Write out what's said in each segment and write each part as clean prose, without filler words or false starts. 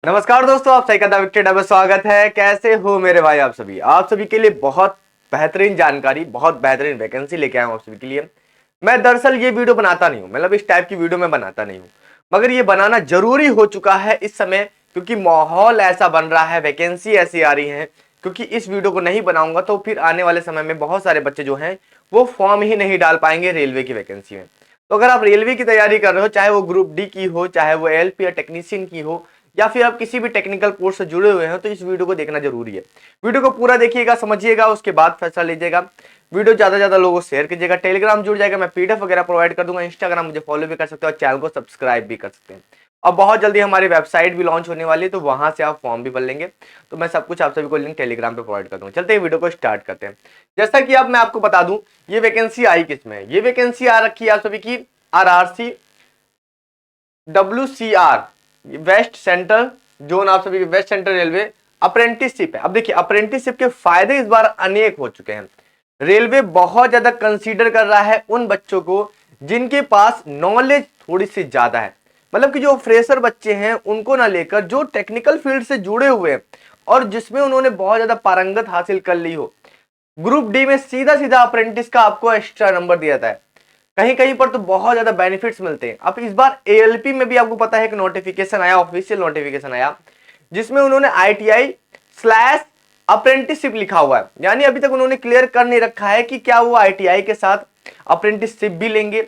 नमस्कार दोस्तों, आप सही कदम विकेट में स्वागत है। कैसे हो मेरे भाई? आप सभी के लिए बहुत बेहतरीन जानकारी, बहुत बेहतरीन वैकेंसी लेके आया हूं आप सभी के लिए। मैं दरअसल ये वीडियो बनाता नहीं हूं, मतलब इस टाइप की वीडियो मैं बनाता नहीं हूं, मगर ये बनाना जरूरी हो चुका है इस समय, क्योंकि माहौल ऐसा बन रहा है, वैकेंसी ऐसी आ रही है। क्योंकि इस वीडियो को नहीं बनाऊंगा तो फिर आने वाले समय में बहुत सारे बच्चे जो हैं वो फॉर्म ही नहीं डाल पाएंगे रेलवे की वैकेंसी में। तो अगर आप रेलवे की तैयारी कर रहे हो, चाहे वो ग्रुप डी की हो, चाहे वो एलपी या टेक्नीशियन की हो, या फिर आप किसी भी टेक्निकल कोर्स से जुड़े हुए हैं, तो इस वीडियो को देखना जरूरी है। वीडियो को पूरा देखिएगा, समझिएगा, उसके बाद फैसला लीजिएगा। वीडियो ज्यादा से ज्यादा लोगों को शेयर कीजिएगा। टेलीग्राम जुड़ जाएगा, मैं पीडीएफ वगैरह प्रोवाइड कर दूंगा। इंस्टाग्राम मुझे फॉलो भी कर सकते हैं और चैनल को सब्सक्राइब भी कर सकते हैं। और बहुत जल्दी हमारी वेबसाइट भी लॉन्च होने वाली है, तो वहां से आप फॉर्म भी भर लेंगे। तो मैं सब कुछ आप सभी को लिंक टेलीग्राम पे प्रोवाइड कर दूंगा। चलते हैं वीडियो को स्टार्ट करते हैं। जैसा कि अब मैं आपको बता दूं, ये वैकेंसी आई किस में? ये वैकेंसी आ रखी है आप सभी की RRC WCR west central zone, आप सभी वेस्ट सेंट्रल रेलवे अप्रेंटिसशिप है। अब देखिए, अप्रेंटिसशिप के फायदे इस बार अनेक हो चुके हैं। रेलवे बहुत ज्यादा कंसीडर कर रहा है उन बच्चों को जिनके पास नॉलेज थोड़ी सी ज्यादा है, मतलब कि जो फ्रेशर बच्चे हैं उनको ना लेकर, जो टेक्निकल फील्ड से जुड़े हुए हैं और जिसमें उन्होंने बहुत ज्यादा पारंगत हासिल कर ली हो। ग्रुप डी में सीधा सीधा अप्रेंटिस का आपको एक्स्ट्रा नंबर दिया जाता है। कहीं कहीं पर तो बहुत ज्यादा बेनिफिट्स मिलते हैं। अब इस बार एएलपी में भी आपको पता है एक नोटिफिकेशन आया, ऑफिशियल नोटिफिकेशन आया, जिसमें उन्होंने ITI/अप्रेंटिसशिप लिखा हुआ है। यानी अभी तक उन्होंने क्लियर कर नहीं रखा है कि क्या वो ITI के साथ अप्रेंटिसशिप भी लेंगे।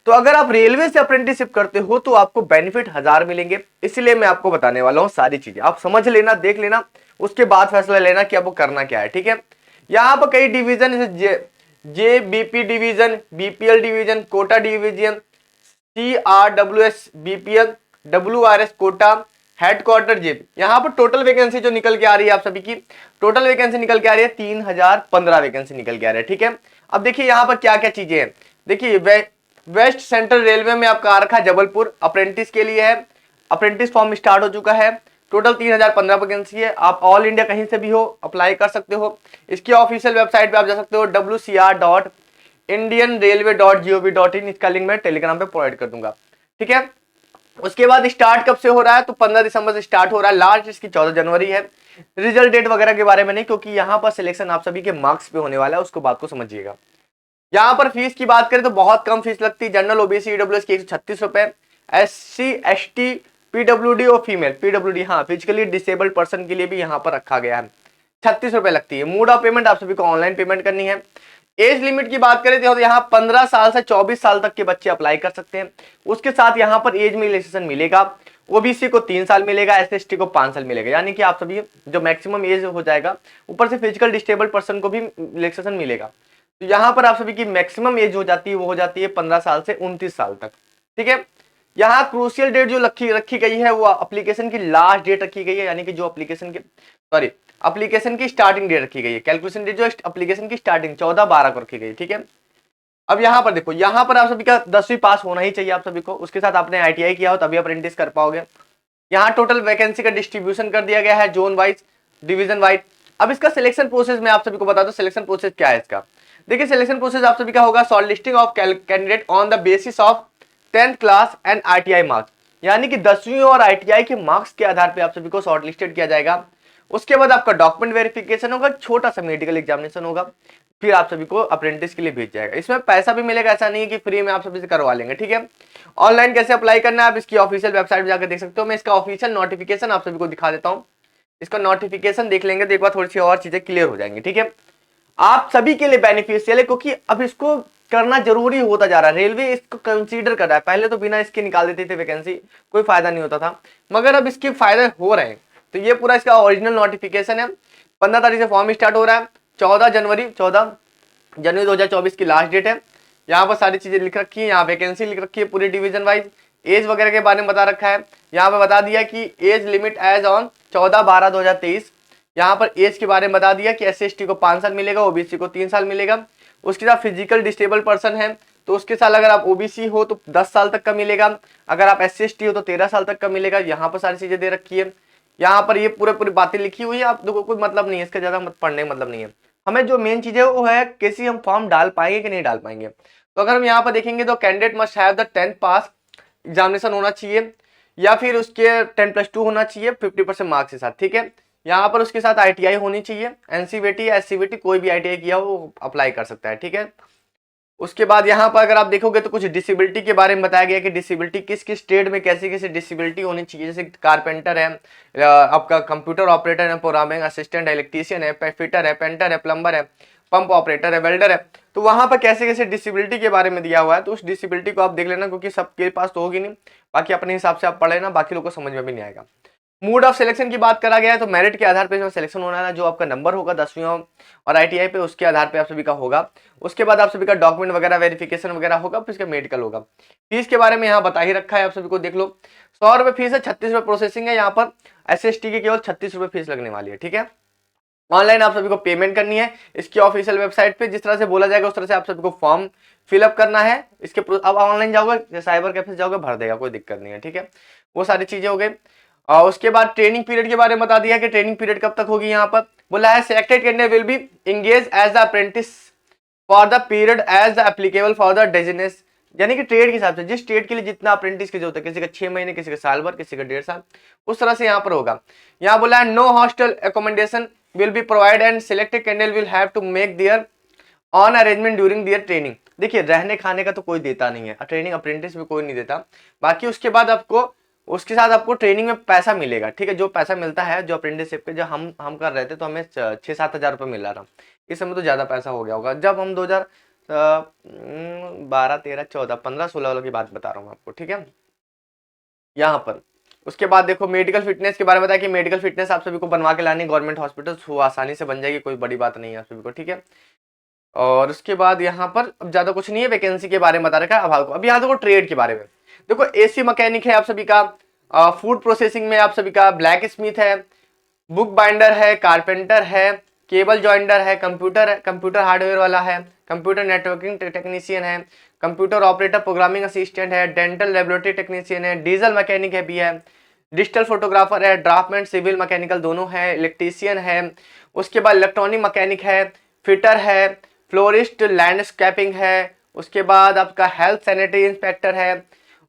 तो अगर आप रेलवे से अप्रेंटिसशिप करते हो तो आपको बेनिफिट 1000 मिलेंगे। इसलिए मैं आपको बताने वाला हूं सारी चीजें, आप समझ लेना, देख लेना, उसके बाद फैसला लेना कि आपको करना क्या है। ठीक है, यहाँ पर कई division, JBP division, BPL division, Kota division, CRWS BPL, WRS Kota, headquarter JP. यहाँ पर टोटल वैकेंसी जो निकल के आ रही है आप सभी की, टोटल वैकेंसी निकल के आ रही है 3015 वैकेंसी निकल के आ रही है। ठीक है, अब देखिए यहाँ पर क्या क्या चीजें हैं। देखिए, वेस्ट सेंट्रल रेलवे में आपका आ रखा जबलपुर अप्रेंटिस के लिए है। अप्रेंटिस फॉर्म स्टार्ट हो चुका है। टोटल 3015 वैकेंसी है। आप ऑल इंडिया कहीं से भी हो अप्लाई कर सकते हो। इसकी ऑफिशियल वेबसाइट पे आप जा सकते हो, wcr.indianrailway.gov.in। इसका लिंक मैं टेलीग्राम पे प्रोवाइड कर दूंगा। ठीक है, उसके बाद स्टार्ट कब से हो रहा है? तो 15 दिसंबर से स्टार्ट हो रहा है। लास्ट इसकी 14 जनवरी है। रिजल्ट डेट वगैरह के बारे में नहीं, क्योंकि यहाँ पर सिलेक्शन आप सभी के मार्क्स पे होने वाला है, उसको बात को समझिएगा। यहाँ पर फीस की बात करें तो बहुत कम फीस लगती है। जनरल ओबीसी ईडब्ल्यूएस की 136 रुपए, SC ST PWD और फीमेल PWD, हाँ, फिजिकली डिसेबल्ड पर्सन के लिए भी यहाँ पर रखा गया है, 36 रुपए लगती है। मोड ऑफ पेमेंट आप सभी को ऑनलाइन पेमेंट करनी है। एज लिमिट की बात करें तो यहाँ 15 साल से 24 साल तक के बच्चे अप्लाई कर सकते हैं। उसके साथ यहाँ पर एज में रिलैक्सेशन मिलेगा। ओबीसी को 3 साल मिलेगा, SC/ST को 5 साल मिलेगा। यानी कि आप सभी जो मैक्सिमम एज हो जाएगा, ऊपर से फिजिकल डिसेबल्ड पर्सन को भी रिलैक्सेशन मिलेगा। तो यहाँ पर आप सभी की मैक्सिमम एज हो जाती है, वो हो जाती है 15 साल से 29 साल तक। ठीक है, यहाँ क्रूशियल डेट जो रखी गई है वो एप्लीकेशन की लास्ट डेट रखी गई है, यानी कि जो एप्लीकेशन की स्टार्टिंग डेट रखी गई है। कैलकुलेशन डेट जो एप्लीकेशन की स्टार्टिंग 14/12 को रखी गई है। ठीक है, अब यहाँ पर देखो, यहाँ पर आप सभी का 10वीं पास होना ही चाहिए आप सभी को। उसके साथ आपने ITI किया हो तभी अप्रेंटिस कर पाओगे। यहाँ टोटल वैकेंसी का डिस्ट्रीब्यूशन कर दिया गया है जोन वाइज, डिवीजन वाइज। अब इसका सिलेक्शन प्रोसेस मैं आप सभी को बता दूं, सिलेक्शन प्रोसेस क्या है इसका। देखिए, सिलेक्शन प्रोसेस आप सभी का होगा short listing of candidate on the basis of 10th class and ITI marks. यानी कि 10वीं और ITI के मार्क्स के आधार पर आप सभी को शॉर्ट लिस्टेड किया जाएगा। उसके बाद आपका डॉक्यूमेंट वेरिफिकेशन होगा, छोटा सा मेडिकल एग्जामिनेशन होगा, फिर आप सभी को अप्रेंटिस के लिए भेज जाएगा। इसमें पैसा भी मिलेगा, ऐसा नहीं है कि फ्री में आप सभी से करवा लेंगे। ठीक है, ऑनलाइन कैसे अप्लाई करना है आप इसकी ऑफिशियल वेबसाइट पे जाकर देख सकते हो। मैं इसका ऑफिशियल नोटिफिकेशन आप सभी को दिखा देता हूँ। इसका नोटिफिकेशन देख लेंगे तो एक बार थोड़ी सी और चीजें क्लियर हो जाएंगी। ठीक है, आप सभी के लिए बेनिफिशियल है, क्योंकि अब इसको करना जरूरी होता जा रहा है। रेलवे इसको कंसीडर कर रहा है। पहले तो बिना इसके निकाल देते थे वैकेंसी, कोई फायदा नहीं होता था, मगर अब इसके फायदे हो रहे हैं। तो ये पूरा इसका ओरिजिनल नोटिफिकेशन है। 15 तारीख से फॉर्म स्टार्ट हो रहा है। 14 जनवरी 2024 की लास्ट डेट है। यहाँ पर सारी चीजें लिख रखी है, यहाँ वैकेंसी लिख रखी है पूरी डिवीजन वाइज। एज वगैरह के बारे में बता रखा है। यहाँ पे बता दिया कि एज लिमिट एज ऑन 14/12/2023। यहाँ पर एज के बारे में बता दिया कि SC/ST को 5 साल मिलेगा, ओबीसी को 3 साल मिलेगा। उसके साथ फिजिकल डिसेबल पर्सन है तो उसके साथ अगर आप ओबीसी हो तो 10 साल तक का मिलेगा, अगर आप SC/ST हो तो 13 साल तक का मिलेगा। यहाँ पर सारी चीजें दे रखी है। यहाँ पर ये पूरी बातें लिखी हुई है। आप लोगों को कोई मतलब नहीं है इसका, ज्यादा पढ़ने का मतलब नहीं है। हमें जो मेन चीज है वो है कैसे हम फॉर्म डाल पाएंगे कि नहीं डाल पाएंगे। तो अगर हम यहाँ पर देखेंगे तो candidate must have the 10th pass examination होना चाहिए। या फिर उसके 10+2 होना चाहिए 50% मार्क्स के साथ, ठीक है। यहाँ पर उसके साथ ITI होनी चाहिए, NCVT या SCVT कोई भी ITI किया हो वो अप्लाई कर सकता है, ठीक है। उसके बाद यहाँ पर अगर आप देखोगे तो कुछ डिसेबिलिटी के बारे में बताया गया कि डिसेबिलिटी किस किस ट्रेड में कैसी कैसी डिसेबिलिटी होनी चाहिए, जैसे कारपेंटर है, आपका कंप्यूटर ऑपरेटर है, प्रोग्रामिंग असिस्टेंट है, इलेक्ट्रीशियन है, फिटर है, पेंटर है, प्लम्बर है, पंप ऑपरेटर है, वेल्डर है। तो वहां पर कैसे कैसे डिसेबिलिटी के बारे में दिया हुआ है, तो उस डिसेबिलिटी को आप देख लेना, क्योंकि सबके पास तो होगी नहीं, बाकी अपने हिसाब से आप पढ़े ना, बाकी लोगों को समझ में भी नहीं आएगा। मोड ऑफ सिलेक्शन की बात करा गया है तो मेरिट के आधार पर सिलेक्शन होना है, जो आपका नंबर होगा 10वीं और ITI पे उसके आधार पे आप सभी का होगा। उसके बाद आप सभी का डॉक्यूमेंट वगैरह वेरिफिकेशन वगैरह होगा, फिर इसका मेडिकल होगा। फीस के बारे में यहाँ बता ही रखा है, आप सभी को देख लो। 100 रुपए फीस है, 36 रुपए प्रोसेसिंग है। यहाँ पर SC/ST की केवल 36 रुपए फीस लगने वाली है, ठीक है। ऑनलाइन आप सभी को पेमेंट करनी है इसकी ऑफिशियल वेबसाइट पे, जिस तरह से बोला जाएगा उस तरह से आप सभी को फॉर्म फिलअप करना है। इसके अब ऑनलाइन जाओगे, साइबर कैफे जाओगे, भर देगा, कोई दिक्कत नहीं है, ठीक है। वो सारी चीजें हो गई। और उसके बाद ट्रेनिंग पीरियड के बारे में बता दिया कि ट्रेनिंग पीरियड कब तक होगी। यहाँ पर बोला है selected candidate will be engage as the apprentice for the period as the applicable for the designation, यानी कि ट्रेड के हिसाब से जिस ट्रेड के लिए जितना अप्रेंटिस की जरूरत है, किसी का 6 महीने, किसी का साल भर, किसी का 1.5 साल, उस तरह से यहाँ पर होगा। यहाँ बोला है no hostel accommodation will be provide and selected candidate will have to make their on arrangement during their training. देखिए रहने खाने का तो कोई देता नहीं है, ट्रेनिंग अप्रेंटिस में कोई नहीं देता। बाकी उसके बाद आपको उसके साथ आपको ट्रेनिंग में पैसा मिलेगा, ठीक है। जो पैसा मिलता है जो अप्रेंटिसशिप के, जो हम कर रहे थे तो हमें 6-7 हज़ार रुपये मिल रहा था। इस समय तो ज़्यादा पैसा हो गया होगा। जब हम 2012, 13, 14, 15, 16 वालों की बात बता रहा हूँ आपको, ठीक है। यहाँ पर उसके बाद देखो मेडिकल फिटनेस के बारे में बताया कि मेडिकल फिटनेस आप सभी को बनवा के लानी गवर्नमेंट हॉस्पिटल, वो आसानी से बन जाएगी, कोई बड़ी बात नहीं है आप सभी को, ठीक है। और उसके बाद यहाँ पर अब ज्यादा कुछ नहीं है, वैकेंसी के बारे में बता रखा है। अब यहाँ देखो ट्रेड के बारे में देखो, AC मैकेनिक है आप सभी का, फूड प्रोसेसिंग में आप सभी का ब्लैक स्मिथ है, बुक बाइंडर है, कारपेंटर है, केबल जॉइंडर है, कंप्यूटर हार्डवेयर वाला है, कंप्यूटर नेटवर्किंग टेक्नीशियन है, कंप्यूटर ऑपरेटर प्रोग्रामिंग असिस्टेंट है, डेंटल लेबोरेटरी टेक्नीशियन है, डीजल मैकेनिक है भी है, डिजिटल फोटोग्राफर है, ड्राफ्टमैन सिविल मैकेनिकल दोनों है, इलेक्ट्रीशियन है। उसके बाद इलेक्ट्रॉनिक मैकेनिक है, फिटर है, फ्लोरिस्ट लैंडस्केपिंग है। उसके बाद आपका हेल्थ सैनिटरी इंस्पेक्टर है,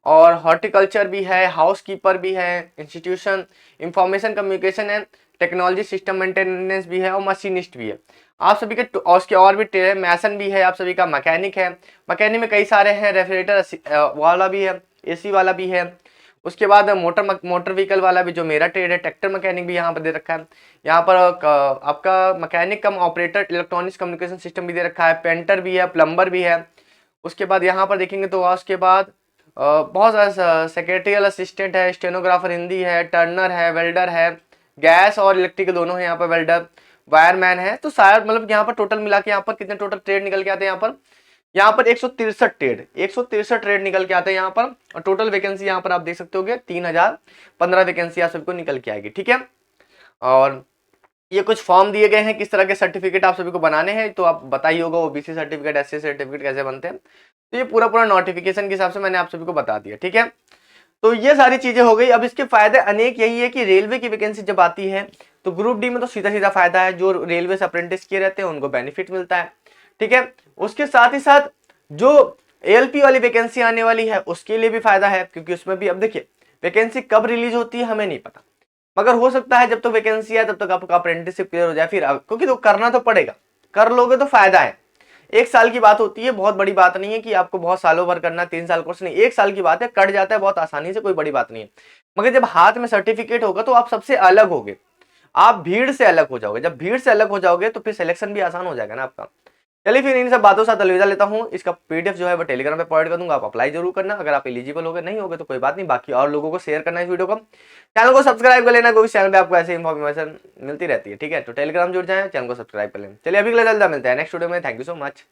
और हॉर्टिकल्चर भी है, हाउस कीपर भी है, इंस्टीट्यूशन इंफॉर्मेशन कम्युनिकेशन है, टेक्नोलॉजी सिस्टम मेंटेनेंस भी है, और मशीनिस्ट भी है आप सभी के। उसके और भी मैसन भी है आप सभी का, मैकेनिक है, मैकेनिक में कई सारे हैं, रेफ्रिजरेटर वाला भी है, AC वाला भी है। उसके बाद मोटर व्हीकल वाला भी जो मेरा ट्रेड है, ट्रैक्टर मैकेनिक भी यहाँ पर दे रखा है। यहाँ पर आपका मैकेनिक कम ऑपरेटर इलेक्ट्रॉनिक्स कम्युनिकेशन सिस्टम भी दे रखा है, पेंटर भी है, प्लम्बर भी है। उसके बाद यहाँ पर देखेंगे तो उसके बाद बहुत सारा सेक्रेटरियल असिस्टेंट है, स्टेनोग्राफर हिंदी है, टर्नर है, वेल्डर है, गैस और इलेक्ट्रिक दोनों है यहाँ पर, वेल्डर, वायरमैन है। तो शायद मतलब यहाँ पर टोटल मिला के यहाँ पर कितने टोटल ट्रेड निकल के आते हैं यहाँ पर 163 ट्रेड निकल के आते हैं यहाँ पर। और टोटल वैकेंसी यहाँ पर आप देख सकते हो 3015 वैकेंसी आप सबको निकल के आएगी, ठीक है। और ये कुछ फॉर्म दिए गए हैं किस तरह के सर्टिफिकेट आप सभी को बनाने हैं, तो आप बताइए होगा OBC सर्टिफिकेट, SC सर्टिफिकेट कैसे बनते हैं। तो ये पूरा नोटिफिकेशन के हिसाब से मैंने आप सभी को बता दिया, ठीक है। तो ये सारी चीजें हो गई। अब इसके फायदे अनेक यही है कि रेलवे की वैकेंसी जब आती है तो ग्रुप डी में तो सीधा सीधा फायदा है, जो रेलवे से अप्रेंटिस किए रहते हैं उनको बेनिफिट मिलता है, ठीक है। उसके साथ ही साथ जो ALP वाली वैकेंसी आने वाली है उसके लिए भी फायदा है, क्योंकि उसमें भी अब देखिए वैकेंसी कब रिलीज होती है हमें नहीं पता, मगर हो सकता है जब तक वैकेंसी है तब तक आपका अप्रेंटिसशिप क्लियर हो जाए, फिर क्योंकि तो करना तो पड़ेगा, कर लोगे तो फायदा है। 1 साल की बात होती है, बहुत बड़ी बात नहीं है कि आपको बहुत सालों भर करना, 3 साल कोर्स नहीं, 1 साल की बात है, कट जाता है बहुत आसानी से, कोई बड़ी बात नहीं है। मगर जब हाथ में सर्टिफिकेट होगा तो आप सबसे अलग होगे, आप भीड़ से अलग हो जाओगे। जब भीड़ से अलग हो जाओगे तो फिर सिलेक्शन भी आसान हो जाएगा ना आपका। चलिए फिर इन सब बातों से अलविदा लेता हूँ। इसका PDF जो है वो टेलीग्राम पे प्रोवाइड कर दूंगा, आप अप्लाई जरूर करना। अगर आप एलिजिबल होगे, नहीं होगे तो कोई बात नहीं, बाकी और लोगों को शेयर करना इस वीडियो को, चैनल को सब्सक्राइब कर लेना, क्योंकि चैनल पे आपको ऐसी इन्फॉर्मेशन मिलती रहती है, ठीक है। तो टेलीग्राम जुड़ जाए, चैनल को सब्सक्राइब कर लें। चलिए अभी के लिए जल्द मिलते हैं नेक्स्ट वीडियो में। Thank you so much.